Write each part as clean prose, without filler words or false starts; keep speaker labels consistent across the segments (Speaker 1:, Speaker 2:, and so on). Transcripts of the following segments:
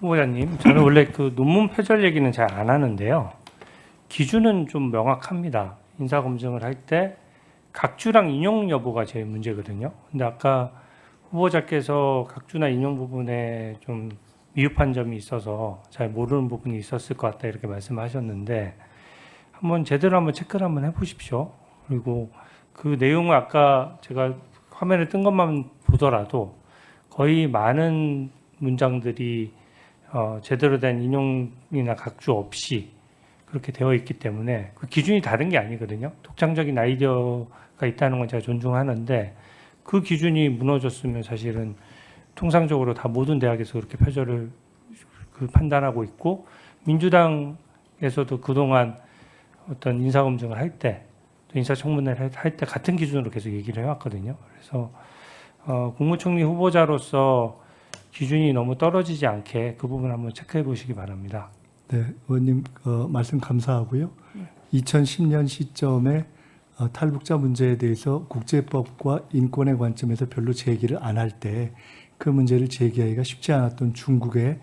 Speaker 1: 후보자님, 저는 원래 그 논문 표절 얘기는 잘 안 하는데요. 기준은 좀 명확합니다. 인사검증을 할 때 각주랑 인용 여부가 제일 문제거든요. 근데 아까 후보자께서 각주나 인용 부분에 좀 미흡한 점이 있어서 잘 모르는 부분이 있었을 것 같다 이렇게 말씀하셨는데 한번 제대로 한번 체크를 한번 해보십시오. 그리고 그 내용을 아까 제가 화면에 뜬 것만 보더라도 거의 많은 문장들이 제대로 된 인용이나 각주 없이 그렇게 되어 있기 때문에 그 기준이 다른 게 아니거든요. 독창적인 아이디어가 있다는 건 제가 존중하는데 그 기준이 무너졌으면 사실은 통상적으로 다 모든 대학에서 그렇게 표절을 판단하고 있고 민주당에서도 그동안 어떤 인사검증을 할 때 또 인사청문회를 할 때 같은 기준으로 계속 얘기를 해왔거든요. 그래서 국무총리 후보자로서 기준이 너무 떨어지지 않게 그 부분 한번 체크해 보시기 바랍니다.
Speaker 2: 네, 의원님 말씀 감사하고요. 2010년 시점에 탈북자 문제에 대해서 국제법과 인권의 관점에서 별로 제기를 안 할 때 그 문제를 제기하기가 쉽지 않았던 중국의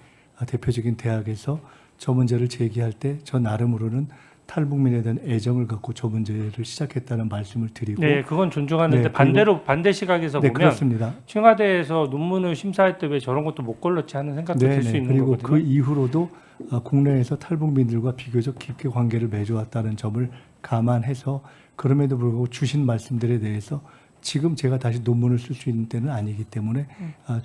Speaker 2: 대표적인 대학에서 저 문제를 제기할 때 저 나름으로는 탈북민에 대한 애정을 갖고 저 문제를 시작했다는 말씀을 드리고
Speaker 1: 네, 그건 존중하는데
Speaker 2: 네,
Speaker 1: 반대로 반대 시각에서
Speaker 2: 네,
Speaker 1: 보면
Speaker 2: 그렇습니다.
Speaker 1: 청와대에서 논문을 심사할 때 왜 저런 것도 못 걸렀지 하는 생각도 들 수 있는
Speaker 2: 그리고
Speaker 1: 거거든요.
Speaker 2: 그 이후로도 국내에서 탈북민들과 비교적 깊게 관계를 맺어왔다는 점을 감안해서 그럼에도 불구하고 주신 말씀들에 대해서 지금 제가 다시 논문을 쓸 수 있는 때는 아니기 때문에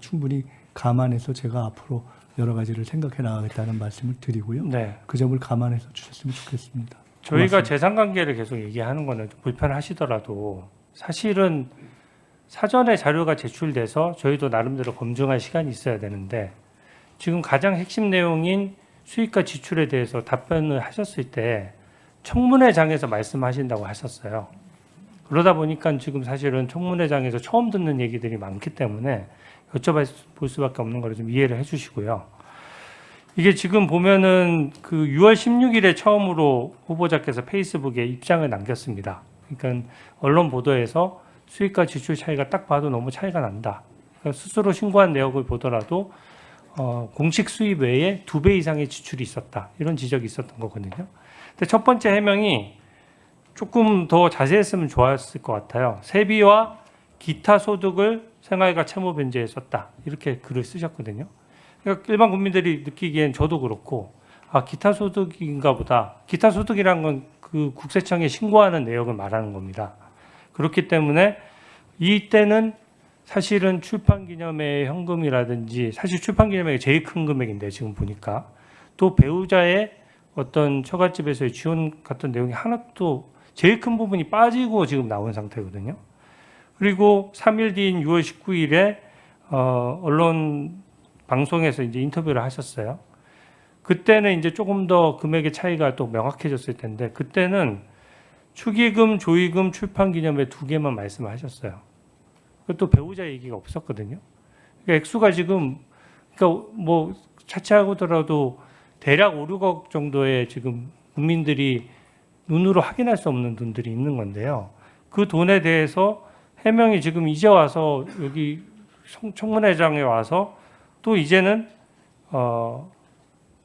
Speaker 2: 충분히 감안해서 제가 앞으로 여러 가지를 생각해 나가겠다는 말씀을 드리고요.
Speaker 1: 네.
Speaker 2: 그 점을 감안해서 주셨으면 좋겠습니다.
Speaker 1: 저희가
Speaker 2: 고맙습니다.
Speaker 1: 재산관계를 계속 얘기하는 거는 좀 불편하시더라도 사실은 사전에 자료가 제출돼서 저희도 나름대로 검증할 시간이 있어야 되는데 지금 가장 핵심 내용인 수익과 지출에 대해서 답변을 하셨을 때 청문회장에서 말씀하신다고 하셨어요. 그러다 보니까 지금 사실은 청문회장에서 처음 듣는 얘기들이 많기 때문에 여쭤볼 수밖에 없는 거를 좀 이해를 해주시고요. 이게 지금 보면은 그 6월 16일에 처음으로 후보자께서 페이스북에 입장을 남겼습니다. 그러니까 언론 보도에서 수익과 지출 차이가 딱 봐도 너무 차이가 난다. 그러니까 스스로 신고한 내역을 보더라도 공식 수입 외에 2배 이상의 지출이 있었다. 이런 지적이 있었던 거거든요. 근데 첫 번째 해명이 조금 더 자세했으면 좋았을 것 같아요. 세비와 기타 소득을 생활과 채무 변제에 썼다. 이렇게 글을 쓰셨거든요. 그러니까 일반 국민들이 느끼기엔 저도 그렇고 기타 소득인가 보다. 기타 소득이란 건 그 국세청에 신고하는 내역을 말하는 겁니다. 그렇기 때문에 이때는 사실은 출판기념회 현금이라든지 사실 출판기념회가 제일 큰 금액인데 지금 보니까 또 배우자의 어떤 처갓집에서의 지원 같은 내용이 하나도 제일 큰 부분이 빠지고 지금 나온 상태거든요. 그리고 3일 뒤인 6월 19일에 언론 방송에서 이제 인터뷰를 하셨어요. 그때는 이제 조금 더 금액의 차이가 또 명확해졌을 텐데 그때는 축의금, 조의금, 출판기념회 2개만 말씀하셨어요. 그것도 배우자 얘기가 없었거든요. 그러니까 액수가 지금 그러니까 뭐 차치하고더라도 대략 5, 6억 정도의 지금 국민들이 눈으로 확인할 수 없는 돈들이 있는 건데요. 그 돈에 대해서 해명이 지금 이제 와서 여기 청문회장에 와서 또 이제는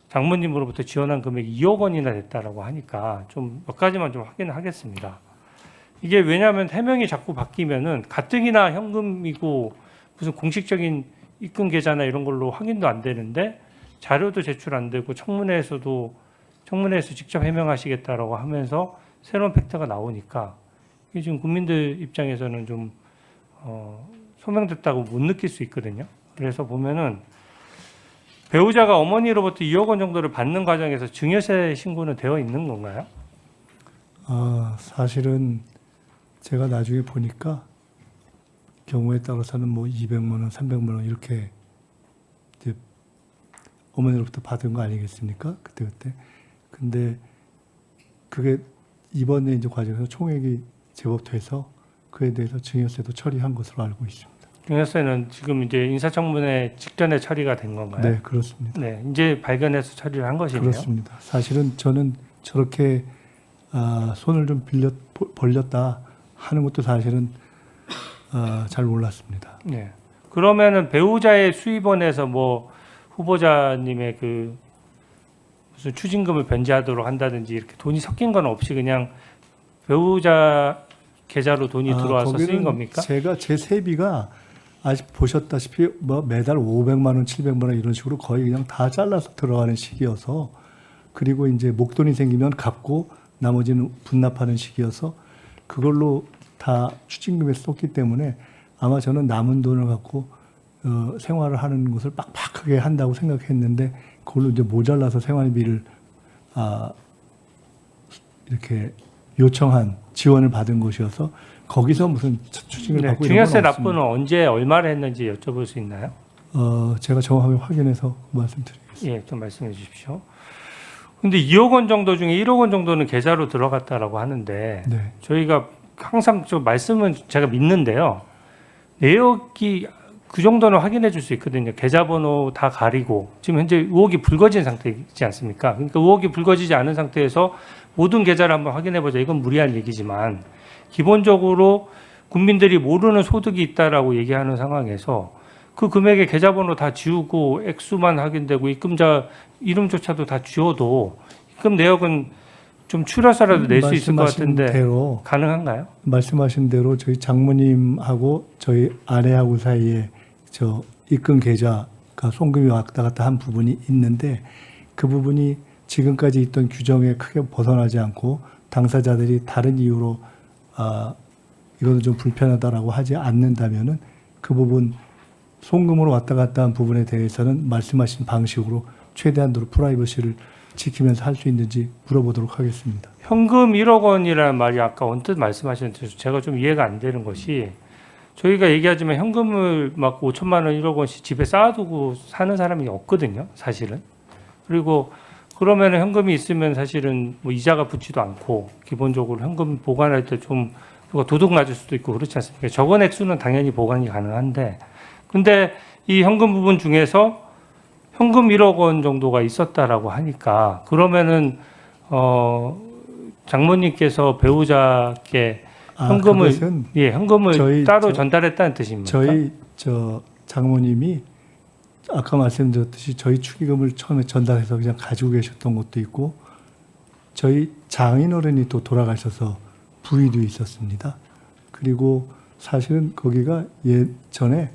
Speaker 1: 장모님으로부터 지원한 금액이 2억 원이나 됐다라고 하니까 좀 몇 가지만 좀 확인을 하겠습니다. 이게 왜냐하면 해명이 자꾸 바뀌면은 가뜩이나 현금이고 무슨 공식적인 입금 계좌나 이런 걸로 확인도 안 되는데 자료도 제출 안 되고 청문회에서 직접 해명하시겠다라고 하면서 새로운 팩트가 나오니까 이게 지금 국민들 입장에서는 좀 소명됐다고 못 느낄 수 있거든요. 그래서 보면은 배우자가 어머니로부터 2억 원 정도를 받는 과정에서 증여세 신고는 되어 있는 건가요?
Speaker 2: 사실은 제가 나중에 보니까 경우에 따라서는 뭐 200만 원, 300만 원 이렇게 이제 어머니로부터 받은 거 아니겠습니까? 그때. 근데 그게 이번에 이제 과정에서 총액이 제법 돼서 그에 대해서 증여세도 처리한 것으로 알고 있습니다.
Speaker 1: 증여세는 지금 이제 인사청문회 직전에 처리가 된 건가요?
Speaker 2: 네, 그렇습니다.
Speaker 1: 네, 이제 발견해서 처리를 한 것이네요.
Speaker 2: 그렇습니다. 사실은 저는 저렇게 손을 좀 벌렸다 하는 것도 사실은 잘 몰랐습니다.
Speaker 1: 네. 그러면은 배우자의 수입원에서 뭐 후보자님의 그 무슨 추징금을 변제하도록 한다든지 이렇게 돈이 섞인 건 없이 그냥 배우자 계좌로 돈이 들어와서 쓰인
Speaker 2: 거기는
Speaker 1: 겁니까?
Speaker 2: 제가 제 세비가 아직 보셨다시피 뭐 매달 500만 원, 700만 원 이런 식으로 거의 그냥 다 잘라서 들어가는 시기여서 그리고 이제 목돈이 생기면 갚고 나머지는 분납하는 시기여서 그걸로 다 추징금에 썼기 때문에 아마 저는 남은 돈을 갖고 생활을 하는 것을 빡빡하게 한다고 생각했는데 그걸로 이제 모자라서 생활비를 이렇게 요청한 지원을 받은 것이어서 거기서 무슨 추징을 받고 이런 건
Speaker 1: 증여세
Speaker 2: 없습니다.
Speaker 1: 납부는 언제 얼마를 했는지 여쭤볼 수 있나요?
Speaker 2: 제가 정확하게 확인해서 말씀드리겠습니다.
Speaker 1: 예, 좀 말씀해 주십시오. 근데 2억 원 정도 중에 1억 원 정도는 계좌로 들어갔다라고 하는데
Speaker 2: 네.
Speaker 1: 저희가 항상 좀 말씀은 제가 믿는데요. 내역이 그 정도는 확인해 줄 수 있거든요. 계좌번호 다 가리고 지금 현재 의혹이 불거진 상태이지 않습니까? 그러니까 의혹이 불거지지 않은 상태에서 모든 계좌를 한번 확인해 보자. 이건 무리한 얘기지만 기본적으로 국민들이 모르는 소득이 있다라고 얘기하는 상황에서 그 금액의 계좌번호 다 지우고 액수만 확인되고 입금자 이름조차도 다 지워도 입금 내역은 좀 추려서라도 낼 수 있을 것 같은데
Speaker 2: 대로
Speaker 1: 가능한가요?
Speaker 2: 말씀하신 대로 저희 장모님하고 저희 아내하고 사이에 저 입금 계좌가 송금이 왔다 갔다 한 부분이 있는데 그 부분이 지금까지 있던 규정에 크게 벗어나지 않고 당사자들이 다른 이유로 이거는 좀 불편하다라고 하지 않는다면은 그 부분 송금으로 왔다 갔다 한 부분에 대해서는 말씀하신 방식으로 최대한도로 프라이버시를 지키면서 할 수 있는지 물어보도록 하겠습니다.
Speaker 1: 현금 1억 원이라는 말이 아까 언뜻 말씀하셨는데 제가 좀 이해가 안 되는 것이 저희가 얘기하지만 현금을 막 5천만 원, 1억 원씩 집에 쌓아두고 사는 사람이 없거든요, 사실은. 그리고 그러면 현금이 있으면 사실은 뭐 이자가 붙지도 않고 기본적으로 현금 보관할 때 좀 누가 도둑 맞을 수도 있고 그렇지 않습니까? 적은 액수는 당연히 보관이 가능한데 근데 이 현금 부분 중에서 현금 1억 원 정도가 있었다라고 하니까 그러면은 장모님께서 배우자께 현금을
Speaker 2: 그것은
Speaker 1: 현금을 따로 전달했다는 뜻입니까?
Speaker 2: 저희 장모님이 아까 말씀드렸듯이 저희 축의금을 처음에 전달해서 그냥 가지고 계셨던 것도 있고 저희 장인어른이 또 돌아가셔서 부위도 있었습니다. 그리고 사실은 거기가 예전에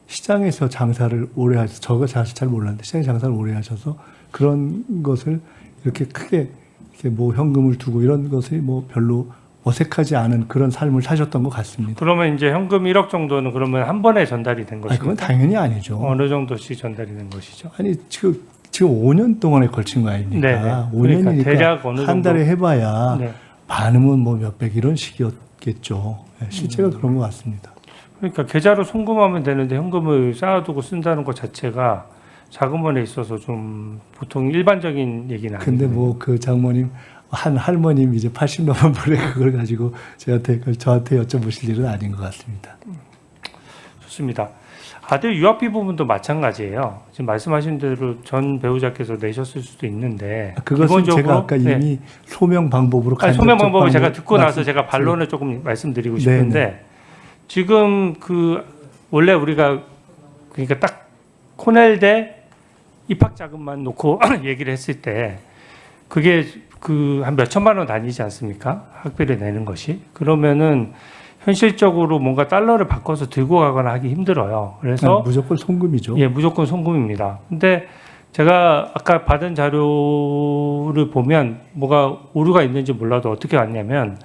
Speaker 2: 시장에서 장사를 오래 하셔서 저가 사실 잘 몰랐는데 시장에 장사를 오래 하셔서 그런 것을 이렇게 크게 이렇게 뭐 현금을 두고 이런 것이 뭐 별로 어색하지 않은 그런 삶을 사셨던 것 같습니다.
Speaker 1: 그러면 이제 현금 1억 정도는 그러면 한 번에 전달이 된 것이죠?
Speaker 2: 그건 당연히 아니죠.
Speaker 1: 어느 정도씩 전달이 된 것이죠?
Speaker 2: 아니 지금 5년 동안에 걸친 거 아닙니까?
Speaker 1: 네네.
Speaker 2: 5년이니까
Speaker 1: 그러니까 대략 어느
Speaker 2: 한 달에 해봐야
Speaker 1: 네.
Speaker 2: 많으면 뭐 몇백 이런 식이었겠죠. 실제가 그런 것 같습니다.
Speaker 1: 그러니까 계좌로 송금하면 되는데 현금을 쌓아두고 쓴다는 것 자체가 자금원에 있어서 좀 보통 일반적인 얘기는 아니에요.
Speaker 2: 근데 뭐 그 장모님 한 할머님 이제 80 넘은 분에 그걸 가지고 저한테 여쭤보실 일은 아닌 것 같습니다.
Speaker 1: 좋습니다. 아들 유학비 부분도 마찬가지예요. 지금 말씀하신 대로 전 배우자께서 내셨을 수도 있는데
Speaker 2: 그것은
Speaker 1: 기본적으로
Speaker 2: 제가 아까 이미 소명 방법으로
Speaker 1: 소명 방법을 제가 듣고 나서
Speaker 2: 말씀-
Speaker 1: 제가 반론을 조금 말씀드리고 싶은데 지금 그 원래 우리가 그러니까 딱 코넬대 입학 자금만 놓고 얘기를 했을 때 그게 그 한 몇천만 원 다니지 않습니까? 학비를 내는 것이. 그러면은 현실적으로 뭔가 달러를 바꿔서 들고 가거나 하기 힘들어요. 그래서
Speaker 2: 무조건 송금이죠.
Speaker 1: 예, 무조건 송금입니다. 근데 제가 아까 받은 자료를 보면 뭐가 오류가 있는지 몰라도 어떻게 왔냐면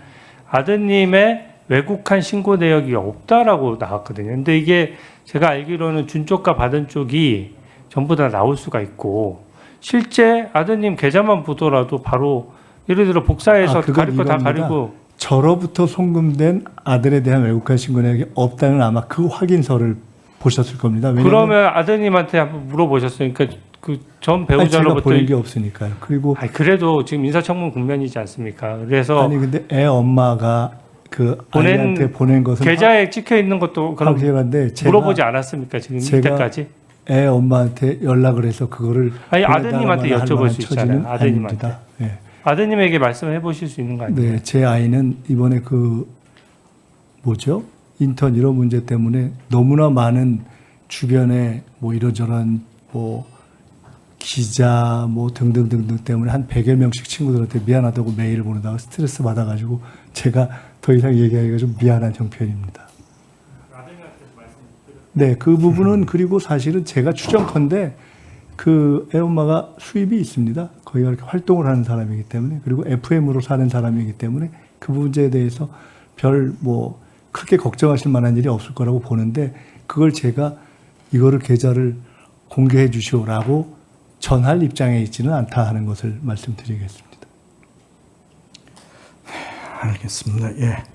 Speaker 1: 아드님의 외국한 신고 내역이 없다라고 나왔거든요. 근데 이게 제가 알기로는 준 쪽과 받은 쪽이 전부 다 나올 수가 있고 실제 아드님 계좌만 보더라도 바로 예를 들어 복사해서
Speaker 2: 그건
Speaker 1: 가릴 거 다
Speaker 2: 이겁니다.
Speaker 1: 가리고
Speaker 2: 저로부터 송금된 아들에 대한 외국한 신고 내역이 없다는 아마 그 확인서를 보셨을 겁니다. 왜냐하면
Speaker 1: 그러면 아드님한테 한번 물어보셨어요. 그러니까 그 전
Speaker 2: 제가
Speaker 1: 배우자로부터
Speaker 2: 보낸 게 없으니까요. 그리고
Speaker 1: 그래도 지금 인사청문 국면이지 않습니까? 그래서
Speaker 2: 아니 근데 애 엄마가 그
Speaker 1: 보낸
Speaker 2: 아이한테 보낸 것은
Speaker 1: 계좌에 찍혀 있는 것도 그럼
Speaker 2: 확실한데 제가
Speaker 1: 물어보지 않았습니까? 지금
Speaker 2: 제가
Speaker 1: 이때까지?
Speaker 2: 애 엄마한테 연락을 해서 그거를
Speaker 1: 아니
Speaker 2: 보내달라고
Speaker 1: 아드님한테
Speaker 2: 할
Speaker 1: 여쭤볼
Speaker 2: 만한
Speaker 1: 수
Speaker 2: 처지는
Speaker 1: 있잖아요. 아드님한테.
Speaker 2: 아닙니다. 네.
Speaker 1: 아드님에게 말씀해 보실 수 있는 거 아니에요?
Speaker 2: 네, 제 아이는 이번에 그 뭐죠? 인턴 이런 문제 때문에 너무나 많은 주변에 뭐 이런저런 뭐 기자 뭐 등등등등 때문에 한 100여 명씩 친구들한테 미안하다고 메일을 보내다가 스트레스 받아가지고 제가 더 이상 얘기하기가 좀 미안한 형편입니다. 네, 그 부분은 그리고 사실은 제가 추정컨대 그 애엄마가 수입이 있습니다. 거기가 이렇게 활동을 하는 사람이기 때문에 그리고 FM으로 사는 사람이기 때문에 그 문제에 대해서 별 뭐 크게 걱정하실 만한 일이 없을 거라고 보는데 그걸 제가 이거를 계좌를 공개해 주시오라고 전할 입장에 있지는 않다 하는 것을 말씀드리겠습니다.
Speaker 3: 알겠습니다. 예.